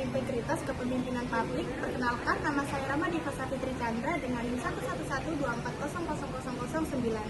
integritas kepemimpinan publik. Perkenalkan, nama saya Rama Divasa Fitri Chandra dengan NIM 11124000009.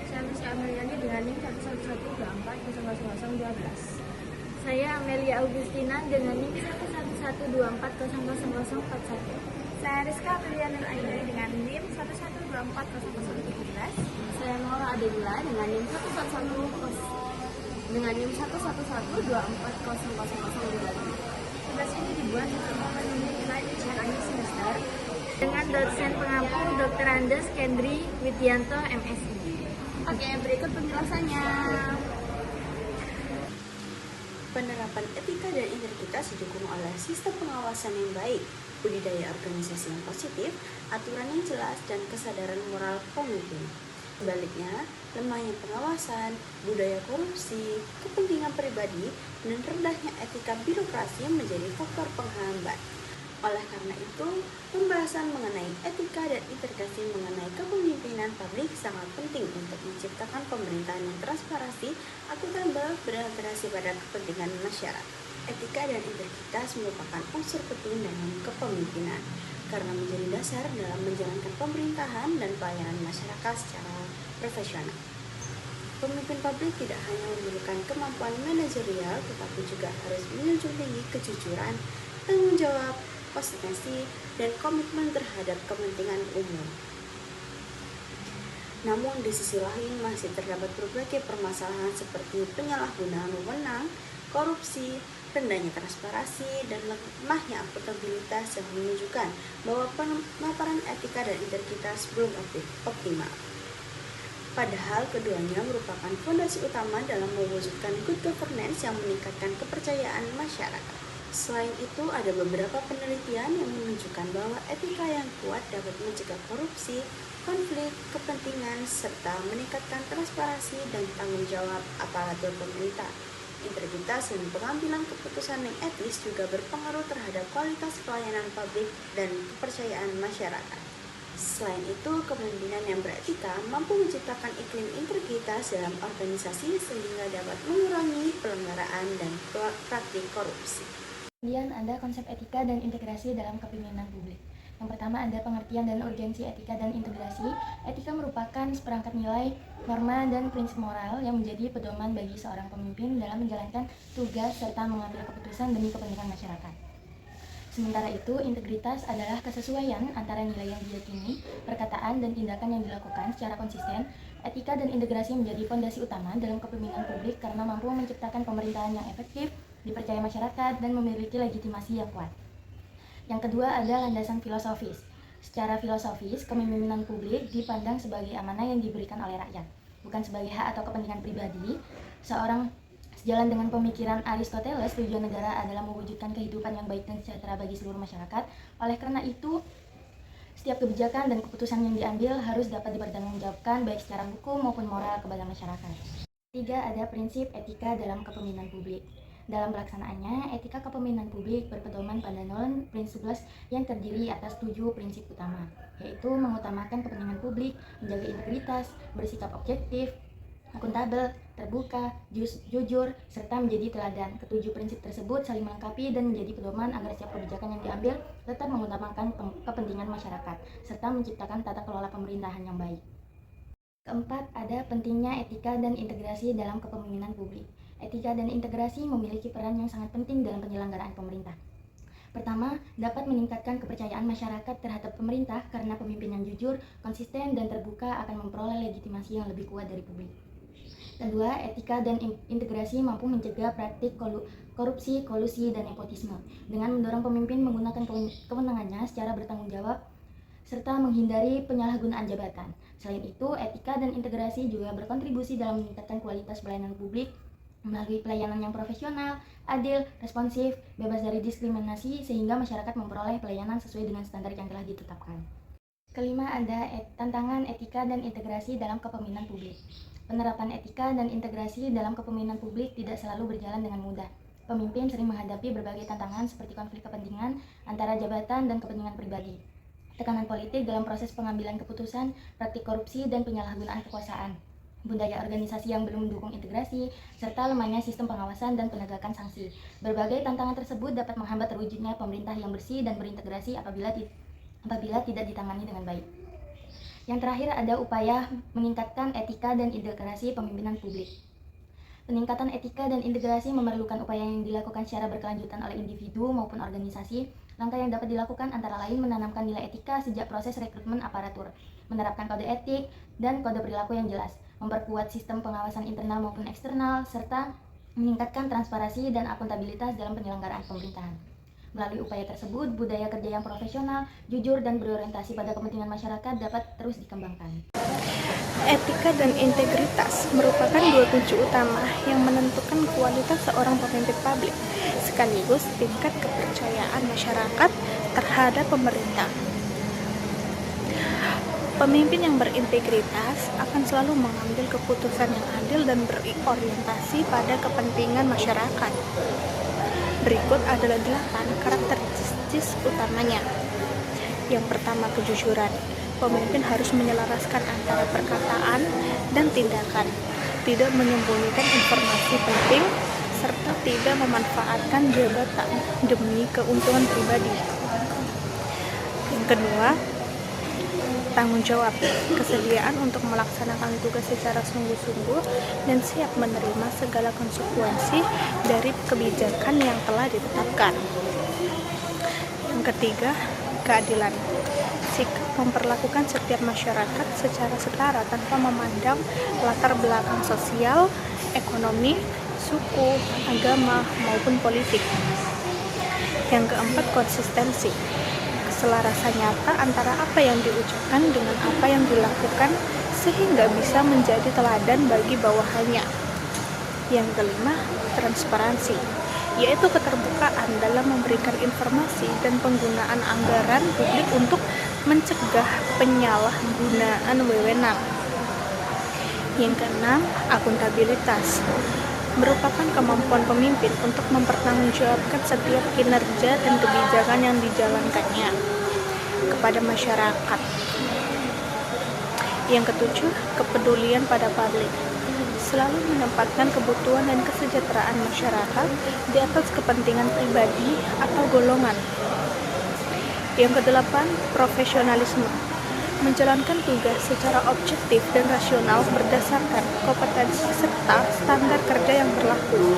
Saya Lucy Ameliani dengan NIM 11124000012. Saya Amelia Augustina dengan NIM 11124000041. Saya Rizka Apriliana Aini dengan NIM 112400013. Saya Nora Adegula dengan NIM 11124000012. Tugas ini dibuat untuk memenuhi nilai ujian akhir semester Dengan dosen pengampu Dr. Andes Kendri Widianto MSI. Oke, berikut penjelasannya. Penerapan etika dan integritas didukung oleh sistem pengawasan yang baik, budidaya organisasi yang positif, aturan yang jelas, dan kesadaran moral pemimpin. Sebaliknya, lemahnya pengawasan, budaya korupsi, kepentingan pribadi, dan rendahnya etika birokrasi menjadi faktor penghambat. Oleh karena itu, pembahasan mengenai etika dan integrasi mengenai kepemimpinan publik sangat penting untuk menciptakan pemerintahan yang transparansi, akuntabel, berintegrasi pada kepentingan masyarakat. Etika dan integritas merupakan unsur penting dalam kepemimpinan, karena menjadi dasar dalam menjalankan pemerintahan dan pelayanan masyarakat secara profesional. Pemimpin publik tidak hanya membutuhkan kemampuan manajerial, tetapi juga harus menjunjung tinggi kejujuran, tanggung jawab, konsistensi, dan komitmen terhadap kepentingan umum. Namun di sisi lain masih terdapat berbagai permasalahan seperti penyalahgunaan wewenang, korupsi, rendahnya transparansi, dan lemahnya akuntabilitas yang menunjukkan bahwa pemaparan etika dan integritas belum optimal. Padahal keduanya merupakan fondasi utama dalam mewujudkan good governance yang meningkatkan kepercayaan masyarakat. Selain itu, ada beberapa penelitian yang menunjukkan bahwa etika yang kuat dapat mencegah korupsi, konflik kepentingan, serta meningkatkan transparansi dan tanggung jawab aparatur pemerintah. Integritas dan pengambilan keputusan yang etis juga berpengaruh terhadap kualitas pelayanan publik dan kepercayaan masyarakat. Selain itu, kepemimpinan yang beretika mampu menciptakan iklim integritas dalam organisasi sehingga dapat mengurangi pelanggaran dan praktik korupsi. Kemudian ada konsep etika dan integrasi dalam kepemimpinan publik. Yang pertama ada pengertian dan urgensi etika dan integrasi. Etika merupakan seperangkat nilai, norma, dan prinsip moral yang menjadi pedoman bagi seorang pemimpin dalam menjalankan tugas serta mengambil keputusan demi kepentingan masyarakat. Sementara itu, integritas adalah kesesuaian antara nilai yang diyakini, perkataan, dan tindakan yang dilakukan secara konsisten. Etika dan integrasi menjadi fondasi utama dalam kepemimpinan publik karena mampu menciptakan pemerintahan yang efektif, dipercaya masyarakat, dan memiliki legitimasi yang kuat. Yang kedua ada landasan filosofis. Secara filosofis, kepemimpinan publik dipandang sebagai amanah yang diberikan oleh rakyat, bukan sebagai hak atau kepentingan pribadi. Sejalan dengan pemikiran Aristoteles, tujuan negara adalah mewujudkan kehidupan yang baik dan sejahtera bagi seluruh masyarakat. Oleh karena itu, setiap kebijakan dan keputusan yang diambil harus dapat dipertanggungjawabkan baik secara hukum maupun moral kepada masyarakat. Ketiga, ada prinsip etika dalam kepemimpinan publik. Dalam pelaksanaannya, etika kepemimpinan publik berpedoman pada norma prinsip 11 yang terdiri atas 7 prinsip utama, yaitu mengutamakan kepentingan publik, menjaga integritas, bersikap objektif, akuntabel, terbuka, jujur, serta menjadi teladan. Ketujuh prinsip tersebut saling melengkapi dan menjadi pedoman agar setiap kebijakan yang diambil tetap mengutamakan kepentingan masyarakat, serta menciptakan tata kelola pemerintahan yang baik. Keempat, ada pentingnya etika dan integrasi dalam kepemimpinan publik. Etika dan integrasi memiliki peran yang sangat penting dalam penyelenggaraan pemerintah. Pertama, dapat meningkatkan kepercayaan masyarakat terhadap pemerintah karena pemimpin yang jujur, konsisten, dan terbuka akan memperoleh legitimasi yang lebih kuat dari publik. Kedua, etika dan integrasi mampu mencegah praktik korupsi, kolusi, dan nepotisme dengan mendorong pemimpin menggunakan kewenangannya secara bertanggung jawab serta menghindari penyalahgunaan jabatan. Selain itu, etika dan integrasi juga berkontribusi dalam meningkatkan kualitas pelayanan publik melalui pelayanan yang profesional, adil, responsif, bebas dari diskriminasi sehingga masyarakat memperoleh pelayanan sesuai dengan standar yang telah ditetapkan. Kelima, ada tantangan etika dan integrasi dalam kepemimpinan publik. Penerapan etika dan integrasi dalam kepemimpinan publik tidak selalu berjalan dengan mudah. Pemimpin sering menghadapi berbagai tantangan seperti konflik kepentingan antara jabatan dan kepentingan pribadi, tekanan politik dalam proses pengambilan keputusan, praktik korupsi, dan penyalahgunaan kekuasaan. budaya organisasi yang belum mendukung integrasi, serta lemahnya sistem pengawasan dan penegakan sanksi. Berbagai tantangan tersebut dapat menghambat terwujudnya pemerintah yang bersih dan berintegrasi apabila tidak ditangani dengan baik. Yang terakhir ada upaya meningkatkan etika dan integrasi pemimpinan publik. Peningkatan etika dan integrasi memerlukan upaya yang dilakukan secara berkelanjutan oleh individu maupun organisasi. Langkah yang dapat dilakukan antara lain menanamkan nilai etika sejak proses rekrutmen aparatur, menerapkan kode etik dan kode perilaku yang jelas, memperkuat sistem pengawasan internal maupun eksternal, serta meningkatkan transparansi dan akuntabilitas dalam penyelenggaraan pemerintahan. Melalui upaya tersebut, budaya kerja yang profesional, jujur, dan berorientasi pada kepentingan masyarakat dapat terus dikembangkan. Etika dan integritas merupakan dua kunci utama yang menentukan kualitas seorang pemimpin publik, sekaligus tingkat kepercayaan masyarakat terhadap pemerintah. Pemimpin yang berintegritas akan selalu mengambil keputusan yang adil dan berorientasi pada kepentingan masyarakat. Berikut adalah 8 karakteristik utamanya. Yang pertama, kejujuran. Pemimpin harus menyelaraskan antara perkataan dan tindakan, tidak menyembunyikan informasi penting, serta tidak memanfaatkan jabatan demi keuntungan pribadi. Yang kedua, tanggung jawab, kesediaan untuk melaksanakan tugas secara sungguh-sungguh dan siap menerima segala konsekuensi dari kebijakan yang telah ditetapkan. Yang ketiga, keadilan, sikap memperlakukan setiap masyarakat secara setara tanpa memandang latar belakang sosial, ekonomi, suku, agama, maupun politik. Yang keempat, konsistensi, keselarasan nyata antara apa yang diucapkan dengan apa yang dilakukan sehingga bisa menjadi teladan bagi bawahannya. Yang kelima, transparansi, yaitu keterbukaan dalam memberikan informasi dan penggunaan anggaran publik untuk mencegah penyalahgunaan wewenang. Yang keenam, akuntabilitas, merupakan kemampuan pemimpin untuk mempertanggungjawabkan setiap kinerja dan kebijakan yang dijalankannya kepada masyarakat. Yang ketujuh, kepedulian pada publik, selalu menempatkan kebutuhan dan kesejahteraan masyarakat di atas kepentingan pribadi atau golongan. Yang kedelapan, profesionalisme, menjalankan tugas secara objektif dan rasional berdasarkan kompetensi serta standar kerja yang berlaku.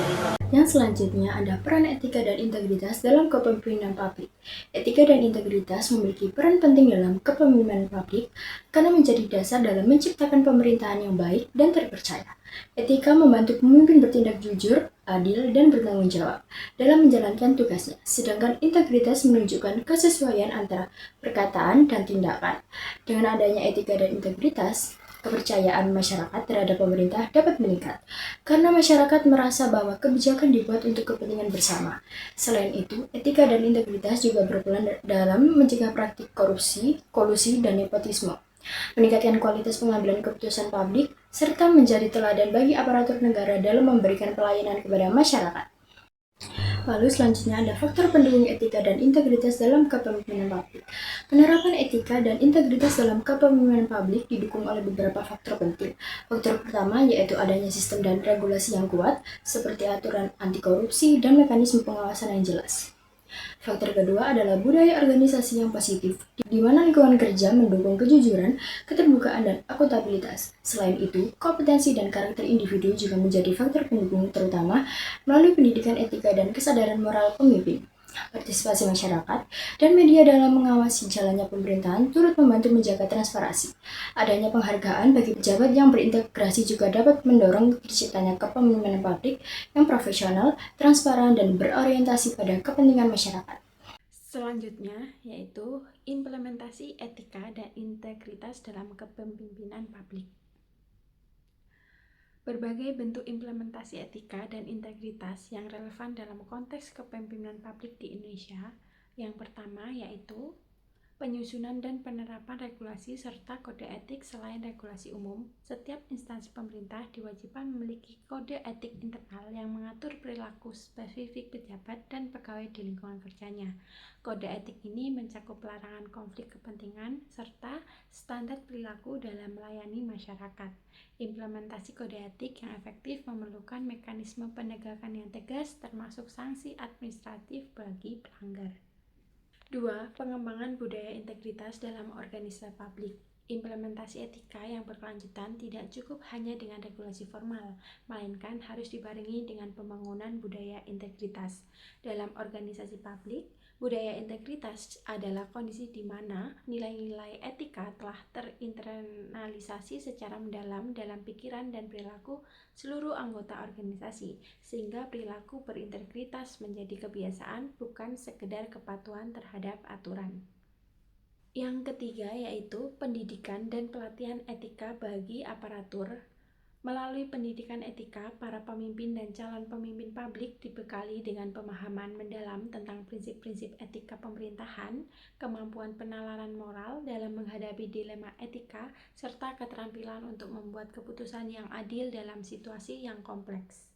Yang selanjutnya ada peran etika dan integritas dalam kepemimpinan publik. Etika dan integritas memiliki peran penting dalam kepemimpinan publik karena menjadi dasar dalam menciptakan pemerintahan yang baik dan terpercaya. Etika membantu pemimpin bertindak jujur, adil, dan bertanggung jawab dalam menjalankan tugasnya, sedangkan integritas menunjukkan kesesuaian antara perkataan dan tindakan. Dengan adanya etika dan integritas, kepercayaan masyarakat terhadap pemerintah dapat meningkat, karena masyarakat merasa bahwa kebijakan dibuat untuk kepentingan bersama. Selain itu, etika dan integritas juga berperan dalam mencegah praktik korupsi, kolusi, dan nepotisme, meningkatkan kualitas pengambilan keputusan publik, serta menjadi teladan bagi aparatur negara dalam memberikan pelayanan kepada masyarakat. Lalu selanjutnya ada faktor pendukung etika dan integritas dalam kepemimpinan publik. Penerapan etika dan integritas dalam kepemimpinan publik didukung oleh beberapa faktor penting. Faktor pertama yaitu adanya sistem dan regulasi yang kuat, seperti aturan anti korupsi dan mekanisme pengawasan yang jelas. Faktor kedua adalah budaya organisasi yang positif, di mana lingkungan kerja mendukung kejujuran, keterbukaan, dan akuntabilitas. Selain itu, kompetensi dan karakter individu juga menjadi faktor pendukung, terutama melalui pendidikan etika dan kesadaran moral pemimpin. Partisipasi masyarakat dan media dalam mengawasi jalannya pemerintahan turut membantu menjaga transparansi. Adanya penghargaan bagi pejabat yang berintegrasi juga dapat mendorong terciptanya kepemimpinan publik yang profesional, transparan, dan berorientasi pada kepentingan masyarakat. Selanjutnya yaitu implementasi etika dan integritas dalam kepemimpinan publik. Berbagai bentuk implementasi etika dan integritas yang relevan dalam konteks kepemimpinan publik di Indonesia. Yang pertama yaitu Penyusunan dan penerapan regulasi serta kode etik. Selain regulasi umum, setiap instansi pemerintah diwajibkan memiliki kode etik internal yang mengatur perilaku spesifik pejabat dan pegawai di lingkungan kerjanya. Kode etik ini mencakup larangan konflik kepentingan serta standar perilaku dalam melayani masyarakat. Implementasi kode etik yang efektif memerlukan mekanisme penegakan yang tegas, termasuk sanksi administratif bagi pelanggar. 2. Pengembangan budaya integritas dalam organisasi publik. Implementasi etika yang berkelanjutan tidak cukup hanya dengan regulasi formal, melainkan harus dibarengi dengan pembangunan budaya integritas. Dalam organisasi publik, budaya integritas adalah kondisi di mana nilai-nilai etika telah terinternalisasi secara mendalam dalam pikiran dan perilaku seluruh anggota organisasi, sehingga perilaku berintegritas menjadi kebiasaan, bukan sekedar kepatuhan terhadap aturan. Yang ketiga yaitu pendidikan dan pelatihan etika bagi aparatur. Melalui pendidikan etika, para pemimpin dan calon pemimpin publik dibekali dengan pemahaman mendalam tentang prinsip-prinsip etika pemerintahan, kemampuan penalaran moral dalam menghadapi dilema etika, serta keterampilan untuk membuat keputusan yang adil dalam situasi yang kompleks.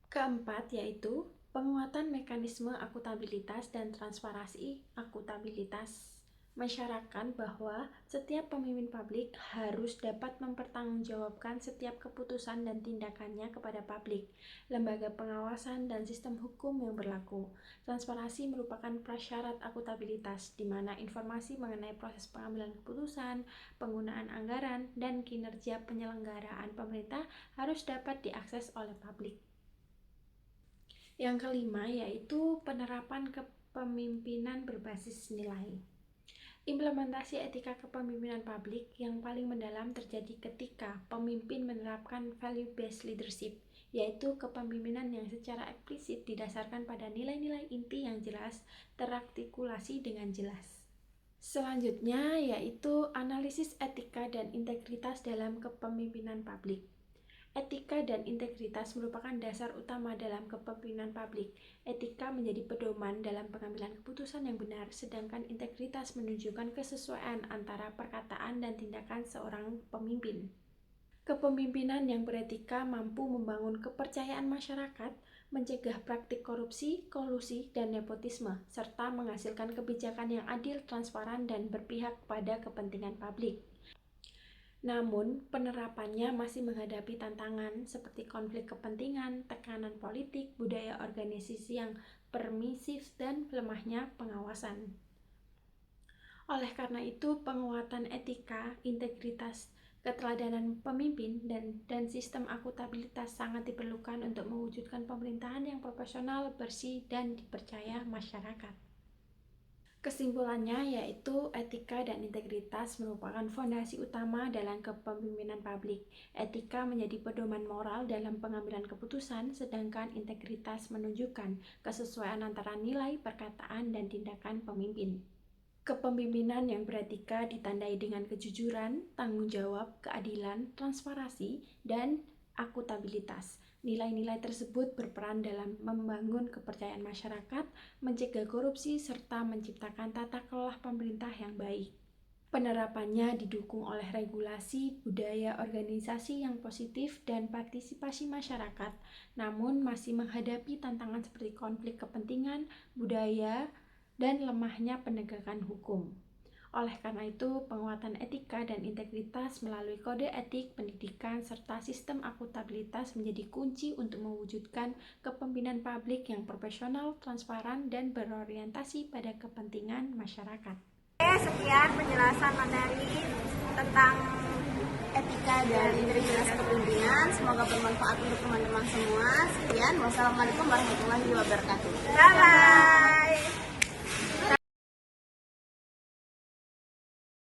Keempat yaitu penguatan mekanisme akuntabilitas dan transparansi akuntabilitas. Masyarakat bahwa setiap pemimpin publik harus dapat mempertanggungjawabkan setiap keputusan dan tindakannya kepada publik, lembaga pengawasan, dan sistem hukum yang berlaku. Transparansi merupakan prasyarat akuntabilitas, di mana informasi mengenai proses pengambilan keputusan, penggunaan anggaran, dan kinerja penyelenggaraan pemerintah harus dapat diakses oleh publik. Yang kelima yaitu penerapan kepemimpinan berbasis nilai. Implementasi etika kepemimpinan publik yang paling mendalam terjadi ketika pemimpin menerapkan value-based leadership, yaitu kepemimpinan yang secara eksplisit didasarkan pada nilai-nilai inti yang jelas, terartikulasi dengan jelas. Selanjutnya yaitu analisis etika dan integritas dalam kepemimpinan publik. Etika dan integritas merupakan dasar utama dalam kepemimpinan publik. Etika menjadi pedoman dalam pengambilan keputusan yang benar, sedangkan integritas menunjukkan kesesuaian antara perkataan dan tindakan seorang pemimpin. Kepemimpinan yang beretika mampu membangun kepercayaan masyarakat, mencegah praktik korupsi, kolusi, dan nepotisme, serta menghasilkan kebijakan yang adil, transparan, dan berpihak pada kepentingan publik. Namun, penerapannya masih menghadapi tantangan seperti konflik kepentingan, tekanan politik, budaya organisasi yang permisif, dan lemahnya pengawasan. Oleh karena itu, penguatan etika, integritas, keteladanan pemimpin, dan sistem akuntabilitas sangat diperlukan untuk mewujudkan pemerintahan yang profesional, bersih, dan dipercaya masyarakat. Kesimpulannya yaitu etika dan integritas merupakan fondasi utama dalam kepemimpinan publik. Etika menjadi pedoman moral dalam pengambilan keputusan, sedangkan integritas menunjukkan kesesuaian antara nilai, perkataan, dan tindakan pemimpin. Kepemimpinan yang beretika ditandai dengan kejujuran, tanggung jawab, keadilan, transparansi, dan akuntabilitas. Nilai-nilai tersebut berperan dalam membangun kepercayaan masyarakat, mencegah korupsi, serta menciptakan tata kelola pemerintah yang baik. Penerapannya didukung oleh regulasi, budaya organisasi yang positif, dan partisipasi masyarakat, namun masih menghadapi tantangan seperti konflik kepentingan, budaya, dan lemahnya penegakan hukum. Oleh karena itu, penguatan etika dan integritas melalui kode etik, pendidikan, serta sistem akuntabilitas menjadi kunci untuk mewujudkan kepemimpinan publik yang profesional, transparan, dan berorientasi pada kepentingan masyarakat. Sekian penjelasan materi tentang etika dan integritas kepemimpinan. Semoga bermanfaat untuk teman-teman semua. Sekian, wassalamualaikum warahmatullahi wabarakatuh. Bye-bye.